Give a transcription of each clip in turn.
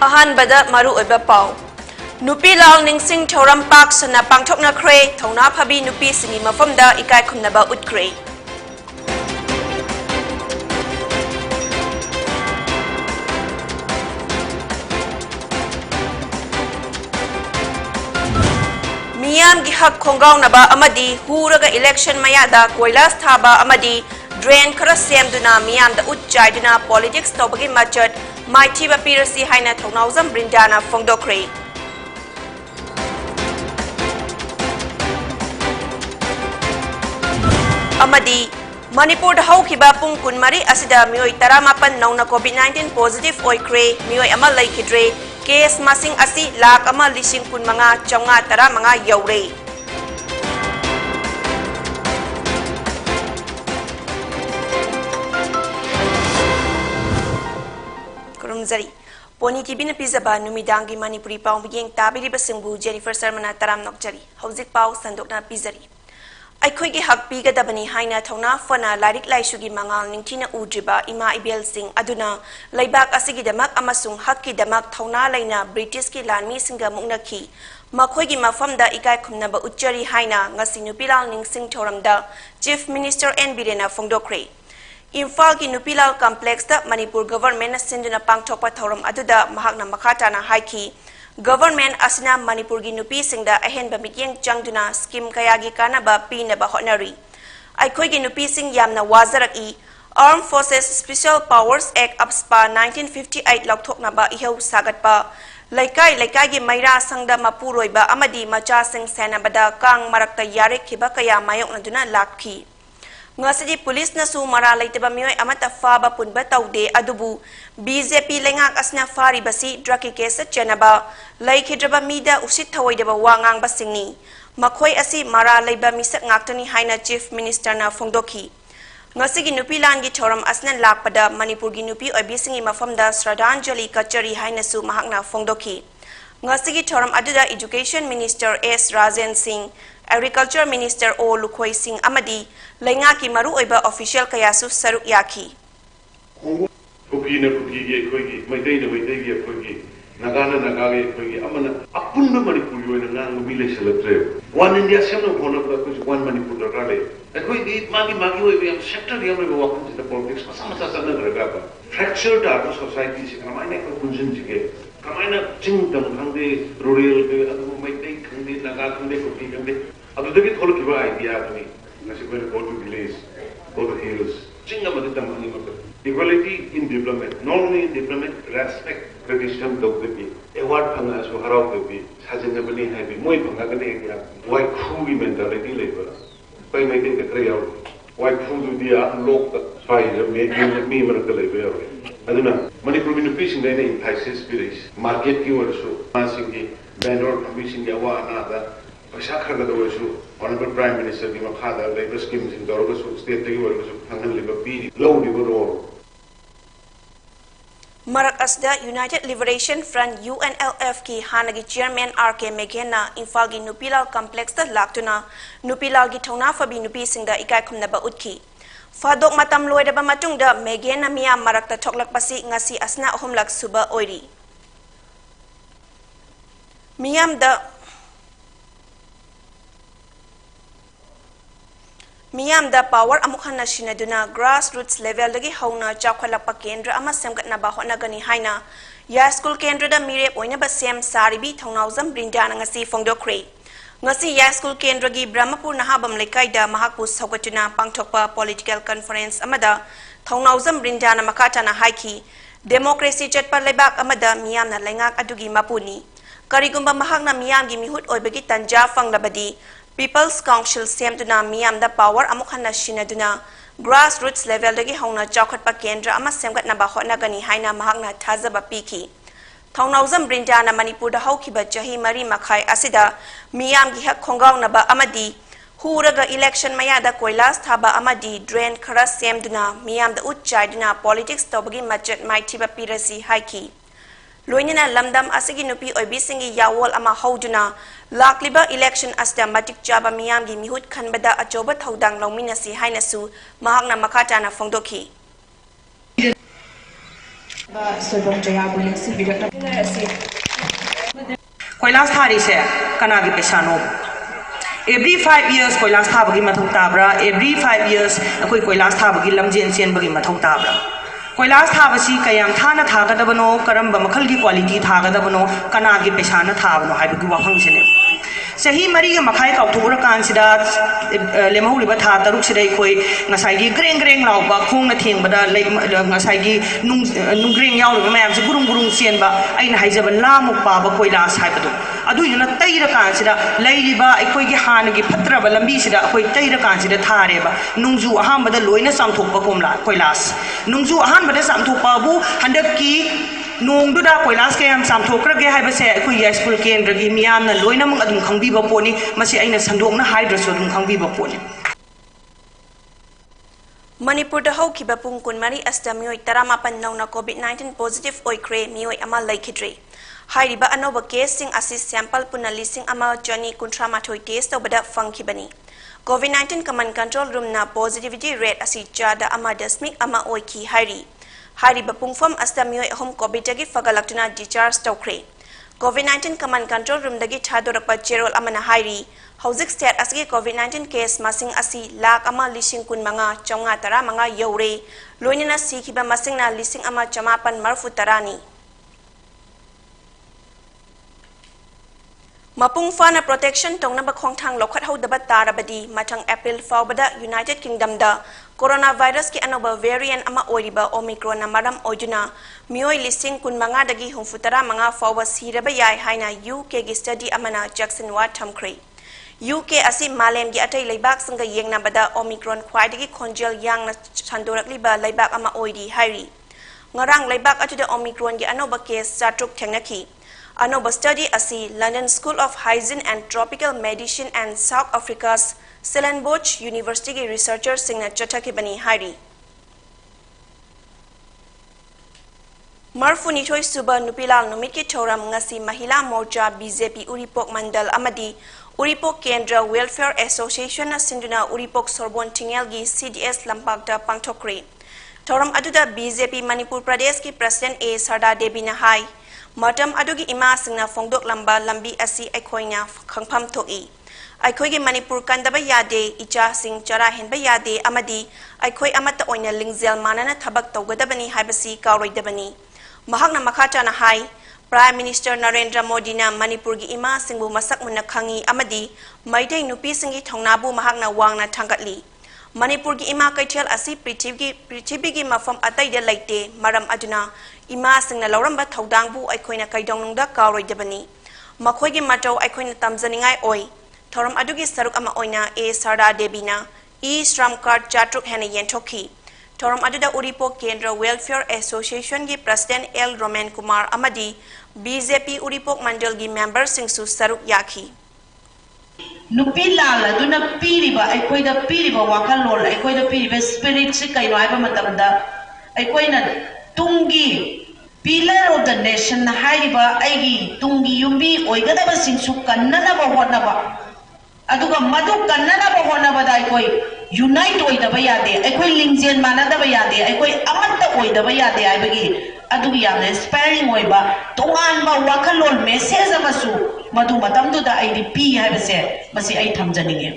Ahanbada Maru Oiba Pau Nupi Lal Ningsing Thoram Park Sana Pangthokna Kre Thona Phabi Nupi Singi Mafamda Ikai Khumnaba Utkre Miyam gi hak khongaw naba amadi huraga election mayada koilas thaba amadi drain khara semduna miyam da utchaiduna politics tobagi machat maithiba pirasi haina thongnauzam brindana fongdokre amadi Manipur da haukiba pung kunmari asida mioi taramapan nauna COVID-19 positive oikre mioi ama laikidre case masing asi lak ama lising kun mga chonga tara mga yaure kurumzari poni tv na pizaba numidangi Manipuri pau bigeng tabiri basingbu Jennifer Sarmana taram nokjari hauzik pau sandok na pizari Aikhoigi hak pigadabani haina thona fana larik laisugi mangal ningthina udriba ima ibel sing aduna laibak asigi damak amasung hakki damak thona laina British ki lanmi singa muknakhi makhoigi mafamda ikai khumnaba uchari haina ngasi nupilal ningsing thoramda Chief Minister N Birena Fongdokre Imphal ki Nupilal complex da Manipur government sinduna pangthokpa thoram aduda mahakna makhata na haiki Government asina Manipur gi nupi singda ahenba mityeng changduna scheme kayagi kanaba pinaba honari aikhoi gi nupi sing yamna wazarak I Armed Forces Special Powers Act upspa 1958 lokthoknaba ihau sagatpa laikai gi maira sangda mapuroiba amadi macha sing senabada kang marakta yare khiba kaya mayok naduna lakhi Ngasidi police na su mara laitaba miyoy amata faba punba taude adubu BJP lengak asna fari basi draki kesa chanaba laikhidraba mida usit thawaidaba wangang basingni makhoi asi mara laiba misak ngaktani haina Chief Minister na Fongdokhi ngasigi nupilan gi thoram asnan lakpada Manipur gi nupi obisingi mafamda Shraddhanjali Kachari haina su mahakna Fongdokhi ngasigi thoram aduda Education Minister S Rajan Singh Agriculture Minister O Lukhoi Singh Amadi Lainga ki maru oiba official kayasu saruk yaki Kuki na kuki ge koigi maitei ge koigi nagana nagage koigi amana apunna Manipur yoina ngang mile selatre one India semno khona pra kuch one Manipur da rale koi di magi oiba yam sector yam oiba wakun the politics masama sana raga ba fractured our society se kamaina ko kunjin jige kamaina chingdam khangde rural ge adu maitei khangde naga khangde kuki khangde adu degi thol kiba idea tuni nasi ko go to village go to hills chinga madam ani maka equality in development not only in development respect tradition dog the award phanga so harau the sajin bani hai bi moi phanga ka de ya why khu gi mentality labor pai mai de kare yaw why khu du dia lok ta sai me mar ka labor aduna Manipur min fishing dai in prices village market ki wor so masing gi vendor commission ya wa na da Shakha da wasu honorable prime minister di makhada labor schemes in doroga su state tagi wor su thangan liba pi low di wor Marak asda United Liberation Front UNLF ki hanagi chairman RK Meghena Imphal gi Nupilal complex da laktuna Nupilal gi thona fabi nupi singda ikai khumnaba utki Fadok matam loidaba matungda Meghena miyam marakta thoklak pasi ngasi asna ahumlak suba oiri Miyam da power amukhana shinaduna grassroots level lagi hauna chakhalakpa kendra ama semgatna ba honagani haina ya school kendra da mirep oina ba sem saribi thongnauzam brindana ngasi Fongdokre ngasi ya school kendra gi Brahmapur nahabam lekai da mahakpu saugatuna pangthokpa political conference amada thongnauzam brindana makata na haiki democracy chatpa lebak amada miyam na lengak adugi mapuni karigumba mahakna miyam gi mihut oibagi tanja fanglabadi People's Council Sem Duna Miyam da power amukhana shinaduna grassroots level dagi hauna chawkhatpa kendra ama semgat na ba honagani haina mahakna thazaba piki thongnauzam brindana Manipur da haukiba chahi mari makhai asida miyam gi hak khongaw na ba amadi huraga election mayada koilas thaba amadi drain khara semduna miyam da utchaiduna politics tobagi machat maithiba pirasi haiki loinina lamdam asigi nupi oibisingi yawol ama hauduna lakliba election asda matik chaba miyam gi mihut khanbada achoba thodang lawminasi hainasu mahakna makata na Fongdokhi Koilas Hari se Kanagi Pesano. Every 5 years Koilas Tabagi Matoktabra, every 5 years Koilas Tabagi Lamjin Bagi Matoktabra. Koilas Tabasi Kayam Tana Tagadabano, Karamba Makalgi quality Tagadabano, Kanagi Pesana Tabano, Habigu function. Sahi Maria Makai Kautura Kansida Lemoli Bata, Ruxide Koi, Nasagi, Green Lauba, Kona Ting, but Nasagi, Nungring Yaw, Mams, Gurum Sienba, Ain Haizaban Lamu Baba Koilas Hypado. Adu you not Taira Kansida, Lady Ba, Equi Hanagi, Patra, Lambisida, Koi Taira Kansida Tareba, Nungzu Aham, but the Loina Santopa Komla, Koilas. Nungzu Aham, but the Santopabu, Handaki. Nung duda Koilas Kayam Sam Tokra Gahibase, Kuya School Ken, Ragimian, Loinam Adum Kangiba Pony, Masi Aina Sandona Hydrosodum Kangiba Pony. Manipur the Hokiba Punkun Mari Astamio Taramapan Nona COVID-19 positive Oikre, Mio Amal Laikidre. Haiba Anova casing assist sample Puna listing Amal Johnny Kuntramatoi taste over the funky bunny. COVID-19 command control room na positivity rate asi Jada Amadasmik Ama Oiki Hari. Hari Bapungfam Astamio home Kobitagi Fagalaktuna discharge Tokre. COVID-19 command control room dagi Chadorapa Gerald Amana Hari. Hauzik state asgi COVID-19 case masing asi lak ama lising kun manga chonga tara manga yore. Loinina sikiba masing na lising ama chamapan marfutarani. Mapung Fana protection tong na bakong tang lokhat ho dabat tarabadi matang April faubada United Kingdom da coronavirus ki anoba variant ama oiriba Omicron na maram ojuna mioi lising kun manga dagi humfutara manga fauba siraba yai haina UK gi study amana Jackson Watt Tamkre UK asi malem gi atai leibak sanga yengna bada Omicron khwaidagi konjel yang na chandorakli ba leibak ama oidi hairi ngarang leibak atuda Omicron gi anoba case satruk thengnaki Anoba study asi London School of Hygiene and Tropical Medicine and South Africa's Stellenbosch University researcher singna chotaki bani hari. Marfuni Choi Suba Nupilal Numiki Thoram Ngasi Mahila Morcha BJP Uripok Mandal Amadi Uripok Kendra Welfare Association na Sinduna Uripok Sorbon Tingelgi CDS Lampagda Pangtokri. Thoram Aduda BJP Manipur Pradesh ki President A Sarda Devi Nahai. Matam adugi ima singna fongdok lamba lambi asi aikoina khangpham thoki aikoigi Manipur kandaba yade icha sing chara henba yade amadi aikoi amata oina lingzel manana thabak tawgadabani haibasi kawroidabani mahakna makhata na hai Prime Minister Narendra Modi na Manipur gi ima singbu masak munna khangi amadi maitei nupi singi thongnabu mahakna wangna thangatli Manipur gi ima kaithel asi prithibhi gi mafam atai de laite maram aduna ima singna lauramba thodangbu aikoina kaidongnungda kawroidabani makhoigi matau aikoina tamjaningai oi thoram adugi saruk ama oina A Sarda Debina E Shram Card Chatruk hena yenthoki thoram aduda Uripok Kendra Welfare Association gi President L Roman Kumar amadi BJP Uripok Mandal gi member singsu saruk yaki Nupilal aduna piriba aikoida piriba wakalol aikoida piriba spirit si kaino aiba matamda aikoina tungi pillar of the nation haiba aigi tungi yumbi oigadaba singsu kannanaba honaba aduga madu kannanaba honaba da aikoi unite oidaba yade aikoi lingjen manadaba yade aikoi amatta oidaba yade aibagi adugi yamna inspiring oiba tonganba wakalol message amasu madu matamduda aidi pi haibase masi ai thamjaninge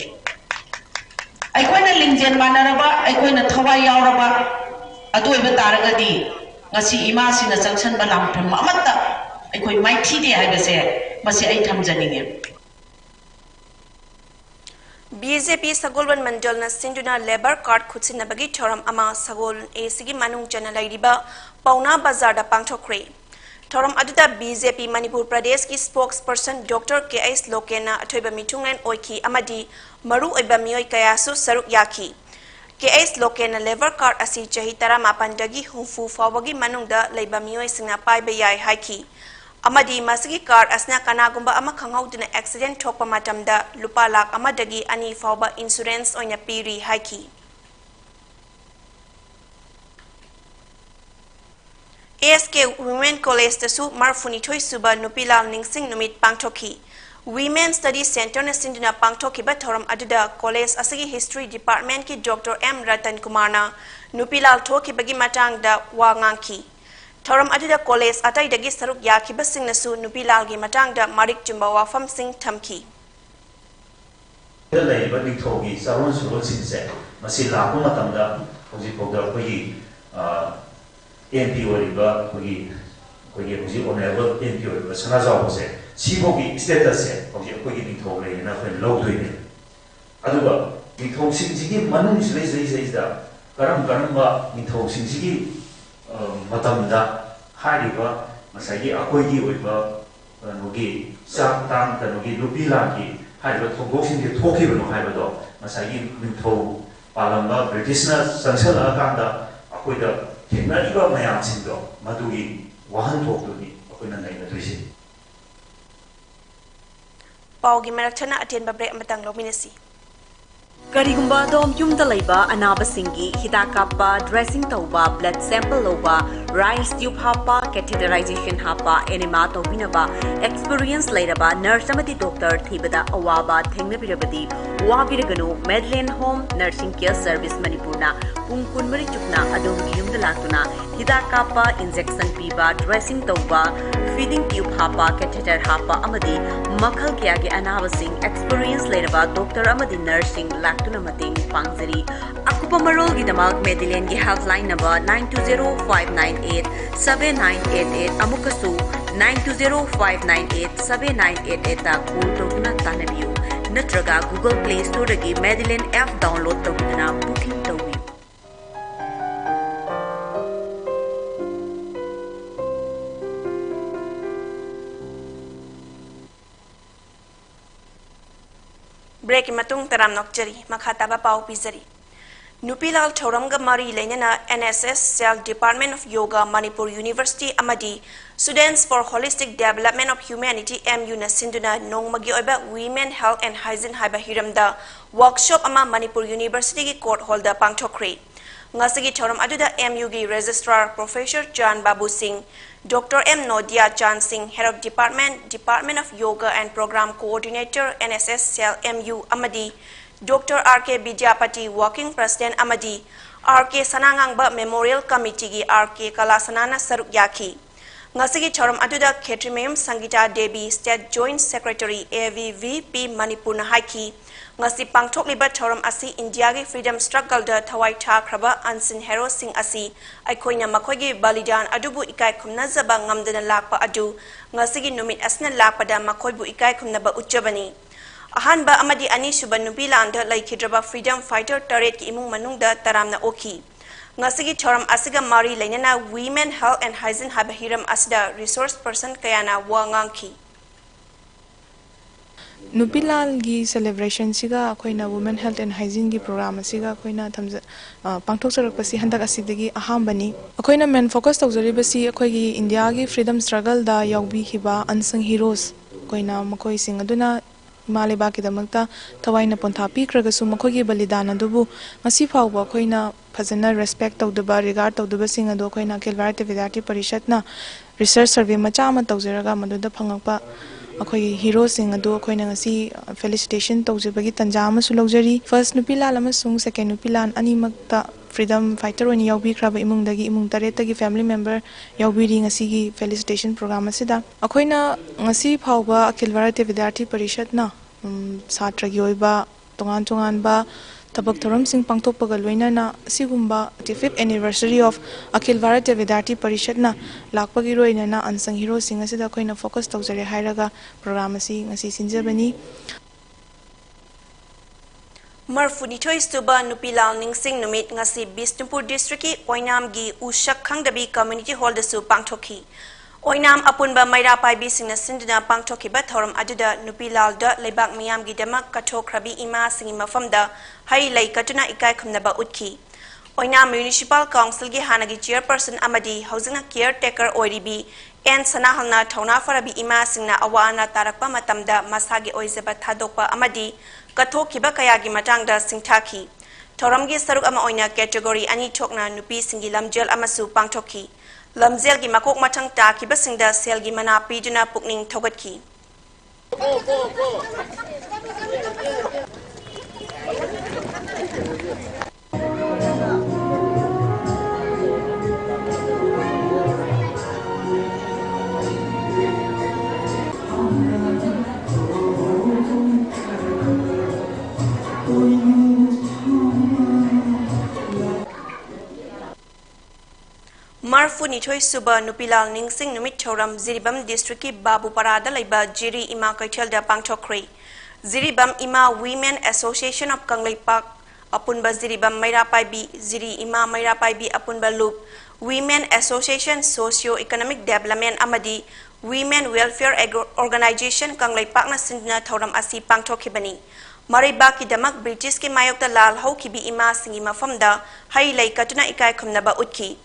aikoina lingjen manaraba aikoina thawai yauraba adu oiba taragadi ngasi imasina changsan balam tham amata aikoi maithi de haibase masi ai thamjaninge BJP Sagolwan Mandal na Sinduna Labor Card Khutsinabagi Thoram Ama Sagol Asigi Manung Chana Laidiba Pauna Bazar da Pangthokre Thoram Aduda BJP Manipur Pradesh ki spokesperson Dr. K.S. Lokena Athoiba Mitunglen Oiki Amadi Maru Oiba Mioi Kayasu Saruk Yaki K.S. Lokena Labor Card asi chahi tara mapandagi humfu fawagi manungda leiba mioi singna paiba yai haiki amadi masigi card asna kanagumba ama khanghauduna accident thokpa matamda lupa lak amadagi ani fawba insurance oina piri haiki ASK Women College tasu marfuni thoi suba nupilal ningsing numit pangthoki Women Studies Center na Sinduna Pangthoki ba thoram aduda college asagi history department ki Dr. M Ratan Kumar na nupilal thoki bagi matang da wangangki Thoram aduda college ataidagi saruk yakibasingnasu nupilalgi matangda marik chumba wafam sing thamki. Laiba ningthogi saron surol sinse masi lapo matamda hoji pogda kogi MP oriba kogi hoji honorable MP oriba sanajaw bose sibogi status se hoji ningthog le na fen low doine aduba ningthog sinjigi manung silai karam ba ningthog sinjigi matamda hariba masagi akoigi oriba nogi sak tang nogi lupilagi haiba thongboksing ke thokibano haibado masagi ningtho palamba britishna sangsala kanda akoida thengna mayam sindo madugi wahan thokduni akoina naina tuisi Paugi marathana aten babre amatang lominasi. Karigumba dom yumda laiba anabasingi hidakapa dressing tauba blood sample loba rice tube hapa catheterization hapa enema tobinaba experience lairaba nurse amati doctor thibada awaba thengnabirabadi wabiraganu Medlane Home Nursing Care Service Manipurna pungkun mari chukna adom yumda latuna hidakapa injection piba dressing tauba feeding tube hapa catheter hapa amadi makhal kya ge anabasing experience lairaba doctor amadi nursing tuna mating pangzari akupa marol gi damak Medlane gi helpline number 9205987988 amukasu 9205987988 ta call tokuna tanabiu natraga Google Play Store gi Medlane app download tokuna booking tawi Break matung taram nokjari makhataba pau pizari. Nupilal Thoramga Mari Lenana NSS Cell Department of Yoga Manipur University Amadi Students for Holistic Development of Humanity MU na Sinduna Nongmagi Oiba Women Health and Hygiene Haiba Hiramda workshop ama Manipur University ki court holder pangthokre. Ngasigi Thoram aduda MU gi Registrar Professor John Babu Singh, Dr. M. Nodia Chan Singh, Head of Department of Yoga and Program Coordinator, NSS Cell MU Amadi, Dr. R.K. Bijapati, Working President Amadi, R.K. Sanangangba Memorial Committee gi R.K. Kalasanana Saruk Yaki. Ngasigi Thoram aduda Ketrimem Sangita Devi, State Joint Secretary, AVVP Manipur na Haiki, ngasi pangthok liba thoram asi India gi freedom struggle da thawai tha khraba unseen hero sing asi aikoina makhoi gi balidan adubu ikai khumna zaba ngamdana lakpa adu ngasi gi numit asna lakpa da makhoi bu ikai khumna ba uchabani ahan ba amadi ani suba nubilan da laikhidraba freedom fighter turret ki imung manung da taramna oki ngasi gi thoram asiga mari lainana women health and hygiene habahiram asda resource person kayana wangangki Nupilal gi celebration siga akoina women health and hygiene gi program siga akoina thamja pangthok sarak pasi handak asidagi ahambani akoina main focus tawjari basi akoi gi India gi freedom struggle da yawbi hiba unsung heroes akoina makoi sing aduna maleba ki damakta tawaina pontha pikraga su makoi gi balidan adubu ngasi fawba akoina phajana respect tawdaba regard tawdaba sing ado akoina Kelvarate Vidyarthi Parishatna research survey macha ma tawjaraga maduda phangakpa akhoi hero sing ado akoina ngasi felicitation tawjibagi tanja amasu logjari first nupilal amasung second nupilan animakta freedom fighter oni yawbi kraba imungdagi imung taretagi family member yawbiri ngasi gi felicitation program asida akoina ngasi phawba Kelvarate Vidyarthi Parishatna satragi oiba tongan ba tabak thoram sing pangthokpaga loinana sigumba 5th anniversary of Akhil Bharatiya Vidyarthi Parishatna lakpagi roinana unsung hero sing asida koina focus tawjare hairaga program asi ngasi sinjabani Marfuni choice to ba nupilal ningsing numit ngasi Bisnupur district ki Oinam gi Ushak Khangdabi community hall da su pangthoki Oinam apunba maira paibi singna sindina pangthoki ba thoram aduda nupilal da leibak miyam gi damak kathokrabi ima singi mafamda hai lai katuna ikai khumnaba utki Oinam municipal council gi hanagi chairperson amadi housing caretaker oiribi en sanahalna thona farabi ima singna awana tarakpa matamda masagi oizeba thadokpa amadi kathokiba kayagi matangda singthaki thoramgi saruk ama oina category ani thokna nupi singi lamjel amasu pangthoki lamjel gi makok mathang ta kiba singda sel gi mana piduna pukning thogatki Marfunithoi Suba Nupilal Ningsing Numit Thoram Ziribam District ki Babupara da laiba Jiri Ima Kaithel da Pangthokre. Ziribam Ima Women Association of Kangleipak Apunba Ziribam Mairapaibi Ziri Ima Mairapaibi Apunba Loop Women Association Socio-Economic Development Amadi Women Welfare Organization Kangleipak na sindna thoram asi pangthokibani. Maribaki damak British ki mayokta lal ho kibi ima singi mafamda hai lai katuna ikai khumnaba utki.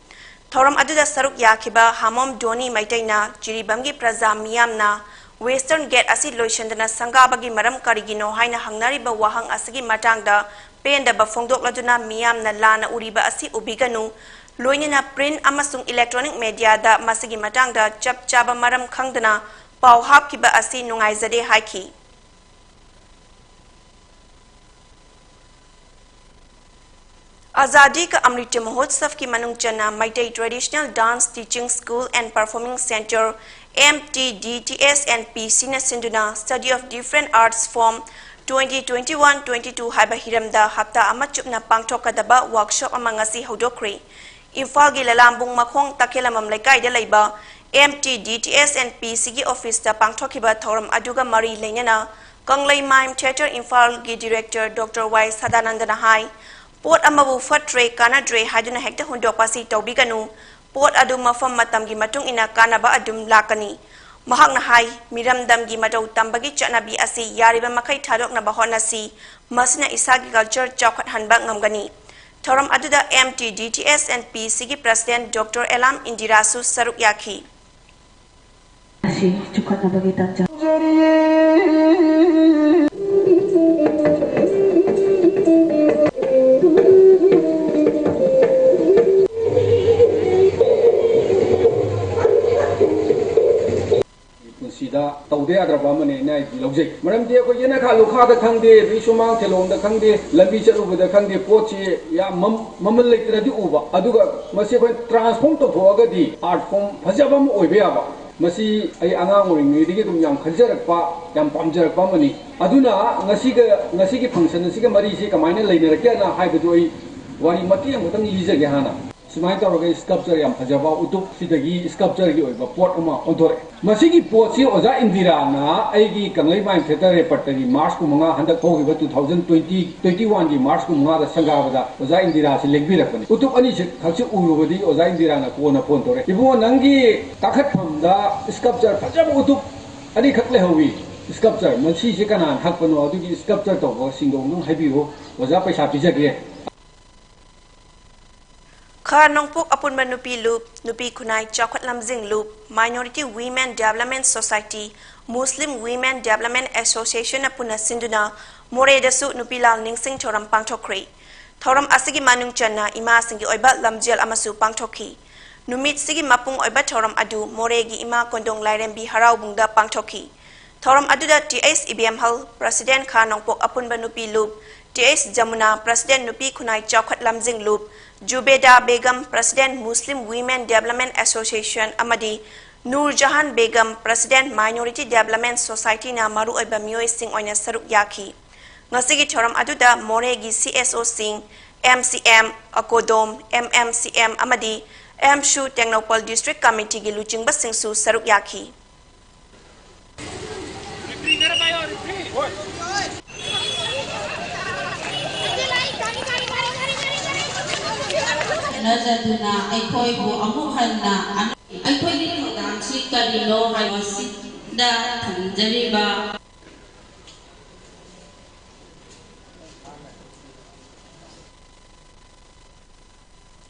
Thoram aduda saruk yakiba hamom doni maitaina jiribamgi praza miyamna Western Gate asi loishandana sangabagi maram karigino haina hangnariba wahang asigi matangda penda ba fongdok laduna miyamna lana uriba asi ubiganu loinina print amasung electronic media da masigi matangda chap chaba maram khangdana pau hapkiba asi nungaizade haiki. Azadi ka Amrit Mahotsav ki manung chana Maitai Traditional Dance Teaching School and Performing Center MTDTS and PC na sinduna Study of Different Arts Form 2021-22 haiba hiramda hapta ama chupna pangthokadaba workshop ama ngasi hodokre. Imphal gi lalambung makhong takelamam laikai da laiba MTDTS and PC gi office da pangthokiba thoram aduga mari leinana Kanglei Mime Theatre Imphal gi Director Dr. Y Sadanandana hai Port amabu fatre kanadre haduna hekta hundopasi taubiganu port adu mafam matamgi matung ina kanaba adum lakani mahak na hai miramdam gi matau tambagi chanabi asi yariba makai thadok na bahonasi masna isagi culture chawkhat hanba ngamgani thoram aduda MTDTS and PC gi President Dr. Elam Indirasu saruk yakhi asi chukhat na bagi tanja taude adraba mane nai lojek maram de ko yena kha lokha da khangde bi sumang thelong da khangde lambi chalu da khangde pochi ya mamal lektra di uba aduga masi ko transform to thoga di art form phajabam oibe aba masi ai anga ngoring ni digi dum yam khaljarakpa yam pamjarakpa mani aduna ngasi gi function si ga mari si kamaina leiner kya na hai bu ai wari mati am tam ni je hana Sumai tauroge sculpture yam phajaba utup sidagi sculpture gi oiba pot ama ontore masigi pot si oza indira na aigi Kanglei Mime Theatre repertory March ku manga handak thogiba 2021 gi March ku manga da sangabada oza indira si legbi rakani utup ani se khalsi urubadi oza indira na ko na phone tore ibo nangi takhat phamda sculpture phajaba utup ani khakle hawi sculpture masi se kana hakpano adugi sculpture to go singong nung habiho oza paisa pijage Kha Nongpok Apunba Nupi Loop, Nupi Kunai Chawkhat Lamjing Loop, Minority Women Development Society, Muslim Women Development Association Apuna Sinduna, More Dasu Nupilal Ningsing Thoram Pangthokre. Thoram Asigi Manung Chana, Ima Singi Oiba Lamjel Amasu Pangthoki. Numit Sigi Mapung Oiba Thoram Adu, Moregi Ima Kondong Lairembi Harau Bungda Pangthoki. Thoram Aduda TS IBM Hall, President Kha Nongpok Apunba Nupi Loop, TS Jamuna, President Nupi Kunai Chawkhat Lamjing Loop, Jubeda Begum, President Muslim Women Development Association Amadi, Nur Jahan Begum, President Minority Development Society na Maru Oiba Mioy Singh Oina Saruk Yaki. Ngasigi Thoram Aduda Moregi CSO Singh, MCM, Akodom, MMCM Amadi, Mshu Technopol District Committee gi Luching Basing Su Saruk Yaki. Nazaduna aikoi bu amu hanna aikoi di program si kalilo raisi da thamjariba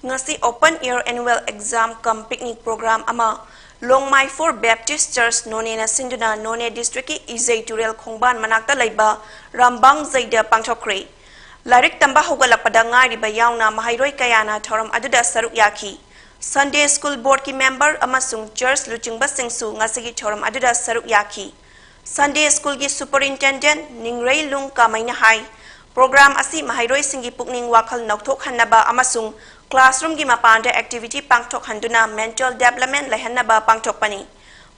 Ngasi Open Air Annual Exam cum Picnic Program ama Longmai for Baptist Church None na Sinduna None District ki Izay Turel Khongban manakta laiba Rambang Zaida Pangthokre. Larik tamba hogalakpada ngariba yauna mahairoi kayana thoram aduda saruk yaki. Sunday School Board ki member amasung church luchingba singsu ngasigi thoram aduda saruk yaki. Sunday School ki Superintendent Ningrei Lung Kamaina hai. Program asi mahairoi singi pukning wakal nokthok hannaba amasung classroom ki mapanda activity pangthok handuna mental development lahannaba pangthok pani.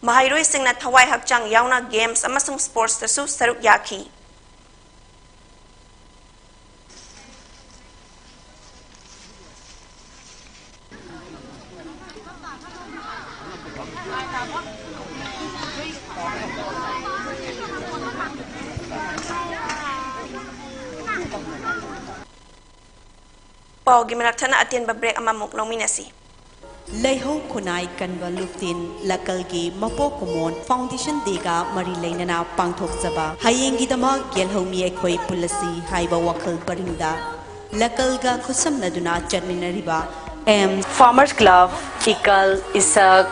Mahairoi singna thawai hakchang yauna games amasung sports tasu saruk yaki. ꯄꯥꯎꯒꯤ ꯃꯔꯛꯊꯅ ꯑꯇꯦꯟꯕ break ꯑꯃꯃꯨꯛ ꯂꯧꯃꯤꯟꯅꯁꯤ Leho Kunai Kanwa Luptin Lakalgi Mapo Kumon Foundation Dega Mari Lainana Pangthok Zaba Hayengi Dama Gelhomi Ekoi Pulasi Haiba Wakal Barinda Lakalga Kusam Naduna Charminariba Farmers Club Ikal Isak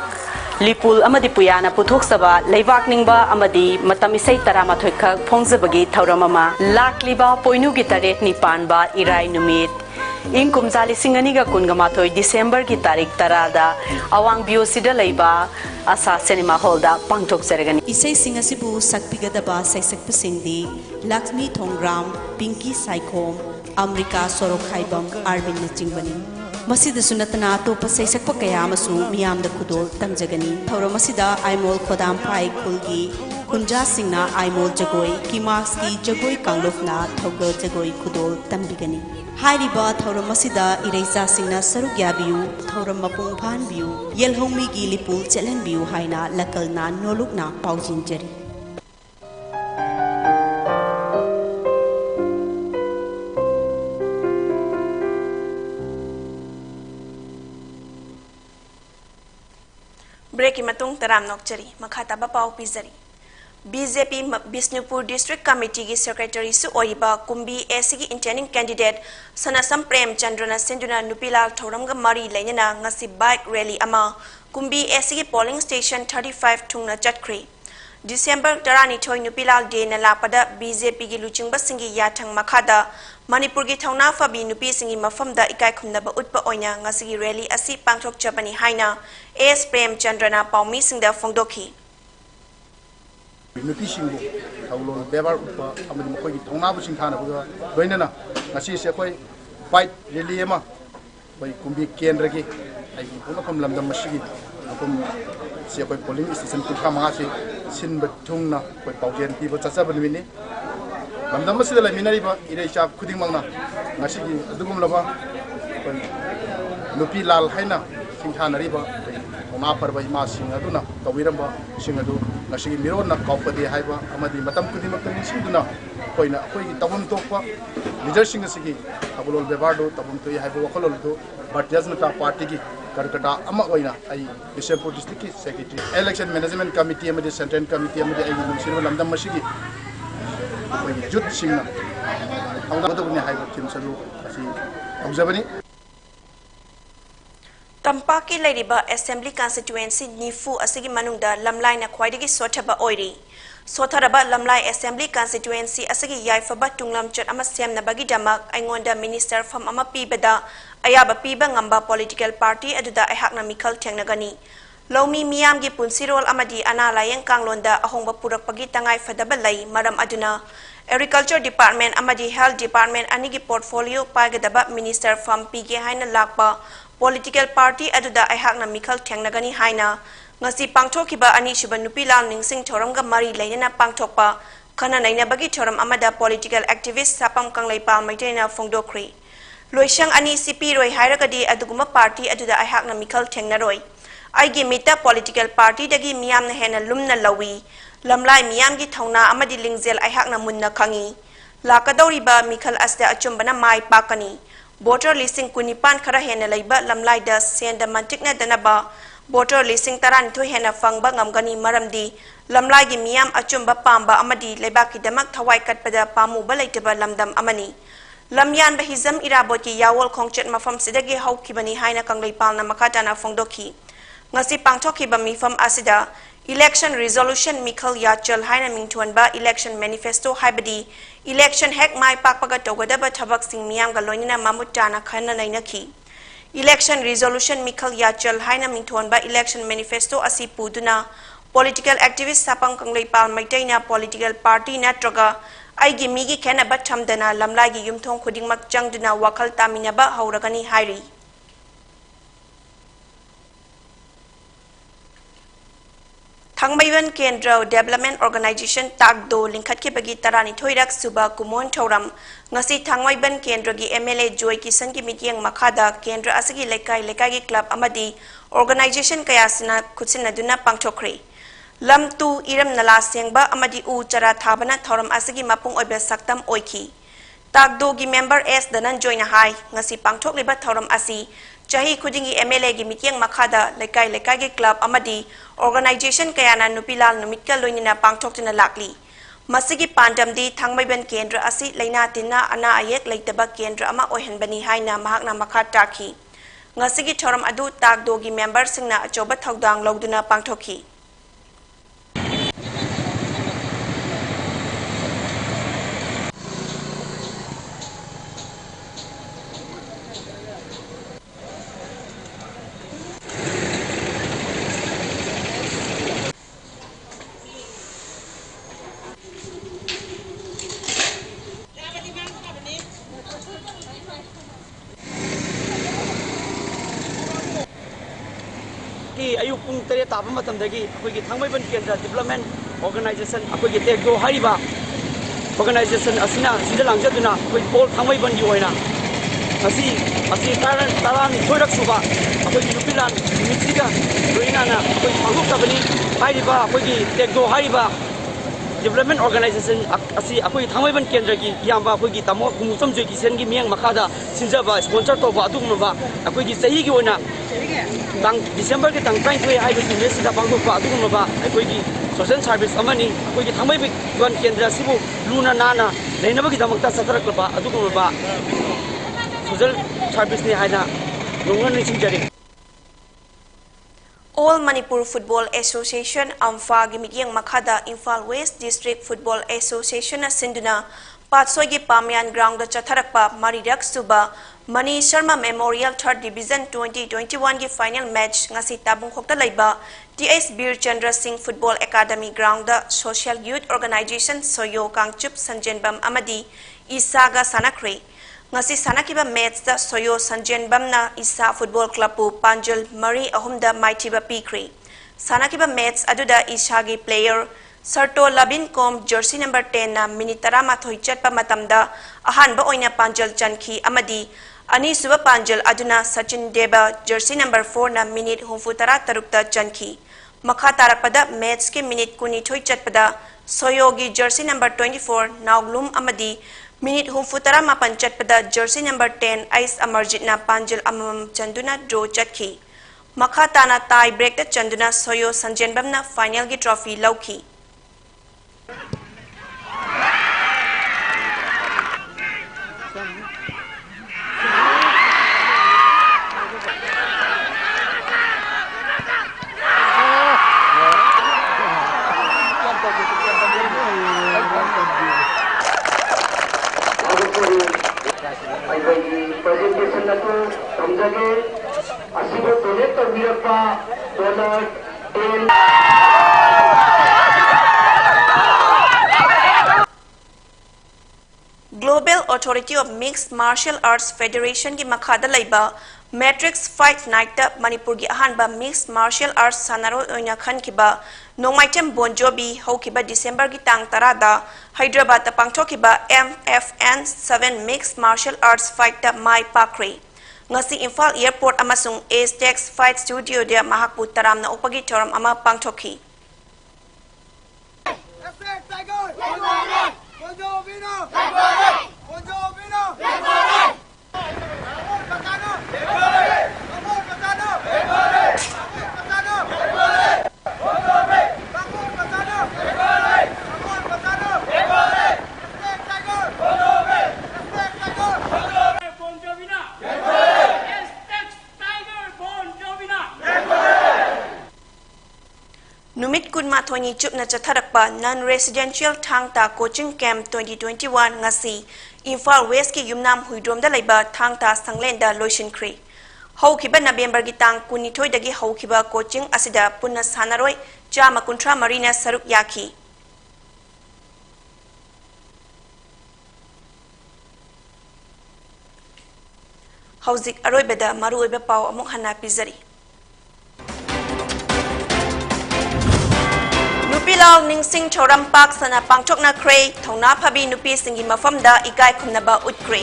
Lipul Amadi Puyana Puthok Saba Leivak Ningba Amadi Matamisai Taramathoika Phongzabagi Thauramama Lakliba Poinu Gitaret Nipanba Irai Numit In Kumzali Singaniga Kungamathoi December ki tarik tarada Awang Biosida Leiba Asa Cinema Holda Pangtok Seragani Isai Singasibu Sakpigadaba Saisakpa Singdi Lakshmi Thongram Pinky Saikom Amrika Sorokhaibam Arvin Nachingbani Masida Sunatana Topa Saisakpa Kayamasu Miyam the Kudol Tamjagani Tauromasida Aimol Kodam Pai Kulgi Kunja Singna Aimol Jagoi Kimaski Jagoi Kanglofna Togol Jagoi Kudol Tambigani Hairiba Thauromasida Ireisa Singna Sarugyabiu Thauram Mapung Phan Biu Yelhomi gi Lipul Chelen Biu Haina Lakalna Nolukna Paujinjari Break matung taram nokchari makhata ba pau pizari BJP Bisnupur District Committee ki Secretary su oiba Kumbi SC ki intending candidate Sanasam Prem Chandrana Sinduna Nupilal Thoramga Mari Lainana ngasi bike rally ama Kumbi SC ki polling station 35 thungna chatkri December tarani thoi Nupilal Day na lapada BJP ki luchingba singi yathang makhada Manipur ki thauna fabi nupi singi mafamda ikai khumna ba utpa oina ngasi ki rally asi pangthok chabani haina S Prem Chandrana paumi singda phongdokhi Nupi singbu thaulol bebar upa amadi mkhoi ki thongna bu singthana bu doinana ngasi se khoi fight rally ema bai kumbi kendra ki ai puna kam lamdam masigi akum se khoi polling station ku thama se sin ba thungna khoi paugen pi ba chacha ban wini lamdam masida la minari ba ire cha khuding mangna ngasi ki adugum laba nupi lal haina singthana ri ba thongna par ba ma sing aduna kawiram ba sing adu ngasi miro na kaupade haiba amadi matam kudi matam singduna koina koi tabum tokpa leader sing asigi abulol bebardo tabum to haiba wakolol do Bharatiya Janata Party ki karkata ama oina ai Bisnupur district ki secretary election management committee amadi central committee amadi ai nungsir lamdam masigi koi jut singna awda buni haiba tim salu asi aujabani Tampaki Ladiba Assembly Constituency Nifu Asigi Manungda Lamlai na Khwaidagi Sothaba Oiri Sotharaba Lamlai Assembly Constituency Asigi Yaifaba Tunglam Chat ama Semna Bagi Damak Aingonda Minister from ama Pibada Ayaba Piba Ngamba Political Party Aduda Aihakna Mikal Tengnagani Lomi Miyam gi Punsirol Amadi Ana Layang Kanglonda Ahongba Purakpagi Tangai Fadabalai Maram Aduna Agriculture Department Amadi Health Department Anigi Portfolio Pagadaba Minister from Pige Haina Lakpa Political Party aduda aihakna Mikal Tengnagani haina ngasi pangthokiba ani suba Nupilal Ningsing Thoramga Mari Lainana pangthokpa khana naina bagi thoram amada political activist sapam kanglaipa maitaina phongdokri loisang ani CP roi hairagadi aduguma party aduda aihakna Mikal Tengnaroi aigi mita political party dagi miyamna hena lumna lawi lamlai miyam gi thauna amadi lingzel aihakna munna khangi lakadoriba Mikal asda achumbana mai pakani Voter listing kunipan khara hena laiba lamlai da senda mantikna danaba voter listing taran thu hena fangba ngamgani maramdi lamlai gi miyam achumba pamba amadi leibaki damak thawai katpada pamu balaitaba lamdam amani lamyan ba hizam irabot ki yawol khongchet mafam sidagi haukibani haina kangleipalna makatana phongdokhi ngasi pangthoki ba mifam asida Election Resolution Mikal Yachal Haina Mingtuanba Election Manifesto Haibadi Election Hack Mai Pakpaga Togadaba Tabak Sing Miam Galonina Mamutana Khana Nainaki Election Resolution Mikal Yachal Haina Mingtuanba Election Manifesto Asi Puduna Political Activist Sapang Kanglipal Maitaina Political Party Natraga Aigi Migi Kenaba Tamdana Lamlagi Yumthong Khudingmak Jangduna Wakal Taminaba Hauragani Hairi Thangmaiwan Kendra Development Organization Tagdo Linkhat ke bagi tarani thoirak suba kumon thoram ngasi Thangmaiwan Kendra gi MLA Joy Kisan ki meeting makhada Kendra asagi lekai gi club amadi organization kayasina khutsina duna pangthokre lam tu iram nala sengba amadi u chara thabana thoram asagi mapung oibe saktam oiki Tagdogi member S Dananjoy na hai ngasi pangthok liba thoram asi chahi khudingi MLA gi mityang makhada lekai gi club amadi organization kayana nupilal numitka loinina pangthok tina lakli masigi pandamdi thangmaiban kendra asi leina tinna ana ayek leitaba kendra ama ohenbani haina mahakna makha takhi ngasigi thoram adu tagdogi member singna achoba thaudang logduna pangthokhi ayuk pung tere tapam matam dagi akoi ki thangmai ban kendra development organization akoi ki tekdo hariba organization asina sida langjaduna akoi pol thangmai ban gi oina asi taran thoirak suba akoi ki nupilan mitsiga roina na akoi panguk tabani hariba akoi ki tekdo hariba development organization asi akoi thangmai ban kendra gi yamba akoi ki tamo kumusam joi ki sen gi miang makada sinjaba sponsor to ba adum ba akoi ki sahi gi oina tang December ki tang 22 hai bi mesi da bangko pa adum ba akoi ki social service amani akoi ki thamai bi ban kendra sibu luna nana leina ba ki damakta satarak ba adum ba social service ni haina nongan ni sinjari All Manipur Football Association Amfa gi mityang makhada Imphal West District Football Association sinduna Patsoi gi Pamyan ground da chatharakpa Maridak Suba Mani Sharma Memorial 3rd Division 2021 gi final match ngasi tabung khokta laiba TS Bir Chandra Singh Football Academy ground da Social Youth Organization Soyo Kangchup Sanjenbam Amadi Isaga Sanakre ngasi sanakiba match da Soyo Sanjenbam na Isa Football Club pu Panjal Mari ahumda maithiba pikri sanakiba match aduda Isha gi player Sarto Labin Kom jersey number 10 na minute 13 chatpa matamda ahanba oina Panjal Chankhi amadi Ani suba Panjal aduna Sachin Deba jersey number 4 na minute humfutara tarukta Chankhi makha tarakpada match ke minute kuni thoi chatpada Soyogi jersey number 24 Nauglum amadi minute humfutara mapan chatpada jersey number 10 Ice Amarjit na Panjal amam chanduna draw chatkhi makha tana tie break ta chanduna Soyo Sanjenbam na final gi trophy lauki presentation nato tamjage asibo donate tawirapa donor ten Global Authority of Mixed Martial Arts Federation ki makhada laiba Matrix Fight Night ta Manipur gi ahanba Mixed Martial Arts sanaro oina khankiba nongmaitem Bonjobi hokiba December gi tang tarada Hyderabad ta pangthokiba MFN 7 Mixed Martial Arts Fight ta Mai Pakri ngasi Imphal Airport amasung Aztex Fight Studio dia mahakpu taramna upagi thoram ama pangthoki Numit kunma thoni chupna chatharakpa non-residential thangta coaching camp 2021 ngasi Imphal West ki yumnam huidrom da laiba thangta sanglenda loishinkhri haukiba November gi tang kunithoi dagi haukiba coaching asida punna sanaroi chama kuntra marina saruk yaki hauzik aroibeda maruoiba pau amuk hana pizari Nupilal Ningsing Choram Park sana pangchok na kray thongna phabi nupi singi mafamda ikai khumnaba utkre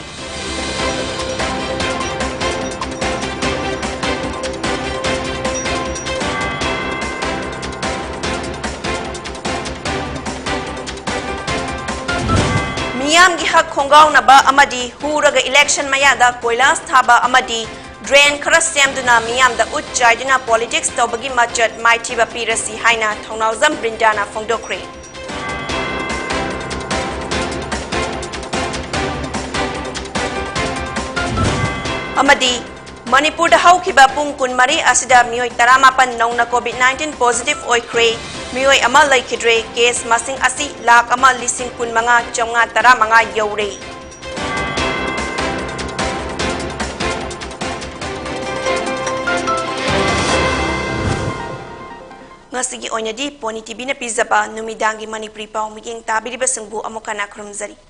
Mia Miyamgi hak khongaunaba amadi huraga election mayada koilas thaba amadi drain khara semduna miyamda utchaiduna politics tobagi machat maithiba pirasi haina thongnauzam brindana phongdokre amadi Manipur da haukiba pung kunmari asida miyoi taramapan nongna COVID-19 positive oikre miyoi ama laikidre case masing asi lak ama lising kun mga chonga taramanga yaure. Ngasigi onyadi poni tibina pizaba numidangi Manipuri pau miging tabiri basengbu amokana krumzari.